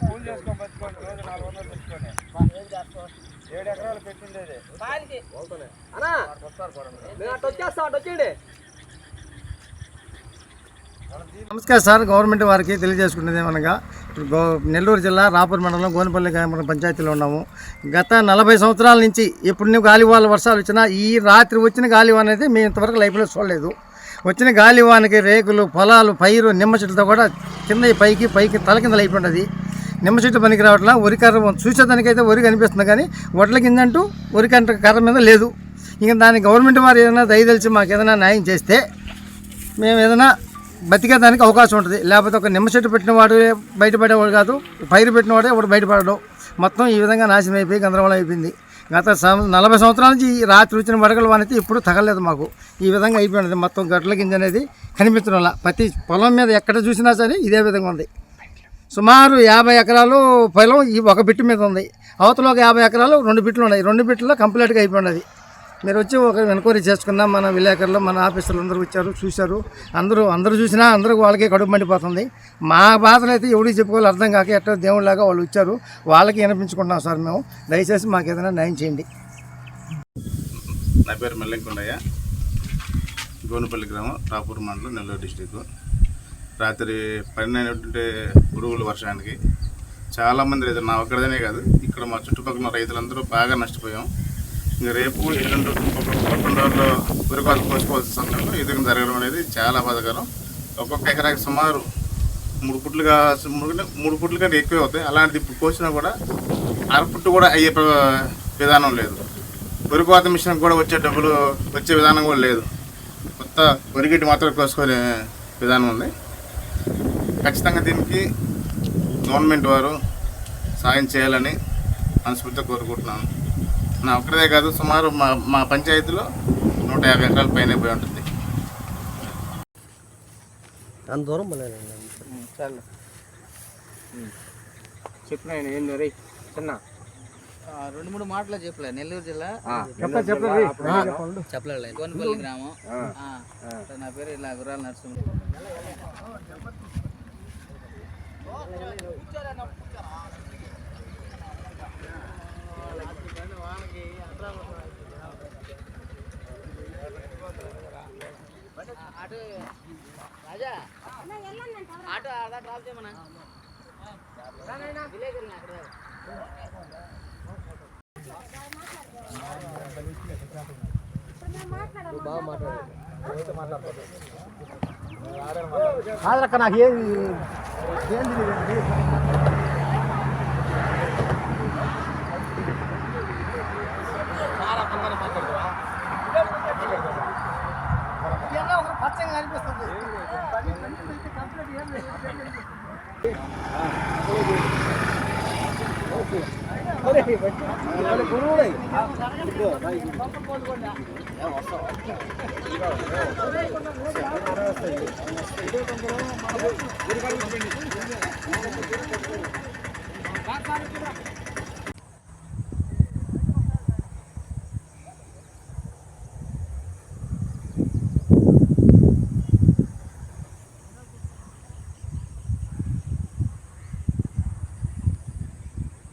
పూలు చేసుకొని బతుకోండి, రోజు 400 తెచ్చుకొని 7 ఎకరాలు పెట్టిండేది. నమస్కారం సార్. గవర్నమెంట్ వారికి తెలియజేసుకునేది ఏమనగా, ఇప్పుడు నెల్లూరు జిల్లా రాపూర్ మండలం గోనపల్లి పంచాయతీలో ఉన్నాము. గత 40 సంవత్సరాల నుంచి ఎప్పుడు గాలివాన వర్షాలు వచ్చినా ఈ రాత్రి వచ్చిన గాలివాన అనేది మేము ఇంతవరకు లైఫ్లో చూడలేదు. వచ్చిన గాలివానకి రేకులు, పొలాలు, పైరు, నిమ్మ చెట్టుతో కూడా కింద పైకి తల కింద అయిపోయింది. నిమ్మ చెట్టు పనికి రావట్లా. వరికర్ర చూసేదానికైతే వరి కనిపిస్తుంది, కానీ వడ్ల కింద అంటూ వరికంట కర్ర మీద లేదు. ఇంకా దాన్ని గవర్నమెంట్ వారు ఏదైనా దయదలిచి మాకు ఏదైనా న్యాయం చేస్తే మేము ఏదైనా బతికేదానికి అవకాశం ఉంటుంది. లేకపోతే ఒక నిమ్మ చెట్టు పెట్టినవాడు బయటపడేవాడు కాదు, పైరు పెట్టినవాడే వాడు బయటపడడు. మొత్తం ఈ విధంగా నాశనం అయిపోయి గందరగోళం అయిపోయింది. గత 40 సంవత్సరాల నుంచి ఈ రాత్రి వచ్చిన వడగల వానైతే ఇప్పుడు తగలేదు మాకు. ఈ విధంగా అయిపోయినది. మొత్తం గట్ల గింజ అనేది కనిపించడం వల్ల ప్రతి పొలం మీద ఎక్కడ చూసినా సరే ఇదే విధంగా ఉంది. సుమారు 50 ఎకరాలు పొలం ఈ ఒక బిట్టు మీద ఉంది. అవతల ఒక 50 ఎకరాలు 2 బిట్లు ఉన్నాయి. 2 బిట్లలో కంప్లీట్గా అయిపోయినది. మీరు వచ్చి ఒక ఎంక్వైరీ చేసుకున్నాం. మన విలేకరులు, మన ఆఫీసర్లు అందరూ వచ్చారు, చూశారు. అందరూ చూసినా అందరూ వాళ్ళకి కడుపు మండిపోతుంది. మా బాధలు అయితే ఎవరికి చెప్పుకోవాలి అర్థం కాక ఎట్టో దేవుళ్ళలాగా వాళ్ళు వచ్చారు. వాళ్ళకి వినిపించుకుంటున్నాం సార్. మేము దయచేసి మాకు ఏదైనా న్యాయం చేయండి. నా పేరు మెల్లంకొండయ్య, గోనపల్లి గ్రామం, రాపూర్ మండలం, నెల్లూరు డిస్టిక్. రాత్రి పడినటువంటి పురుగుల వర్షానికి చాలామంది రైతులు, నా ఒక్కడనే కాదు, ఇక్కడ మా చుట్టుపక్కల రైతులందరూ బాగా నష్టపోయాం. ఇంకా రేపు 2 రోజుల్లో వరికోత కోసుకోవాల్సిన సమయంలో ఈ విధంగా జరగడం అనేది చాలా బాధాకరం. ఒక్కొక్క ఎకరాకి సుమారు 3 పుట్లు కంటే ఎక్కువే అవుతాయి. అలాంటిది ఇప్పుడు కోసినా కూడా అరపుట్టు కూడా అయ్యే విధానం లేదు. వరికోత మిషన్ కూడా వచ్చే విధానం కూడా లేదు. కొత్త వరిగడ్డి మాత్రం కోసుకునే విధానం ఉంది. ఖచ్చితంగా దీనికి గవర్నమెంట్ వారు సాయం చేయాలని మనస్ఫూర్తిగా కోరుకుంటున్నాను. నా ఒక్కడే కాదు, సుమారు మా పంచాయతీలో 150 ఎకరాల పైన పోయి ఉంటుంది. అంత దూరం చెప్పిన ఏంది రే చిన్న 2-3 మాటలు చెప్పలే. నెల్లూరు జిల్లా చెప్పలే, గోనపల్లి గ్రామం. నా పేరు ఇలా గుర్రాల నరసింహ. ఆటో రాజా, ఆటో అలా డ్రాప్ చేయమన్నా విలేకరులు అక్కడ బాగా మాట్లాడారు. నాకు ఏంది పచ్చగా అనిపిస్తుంది. గురువు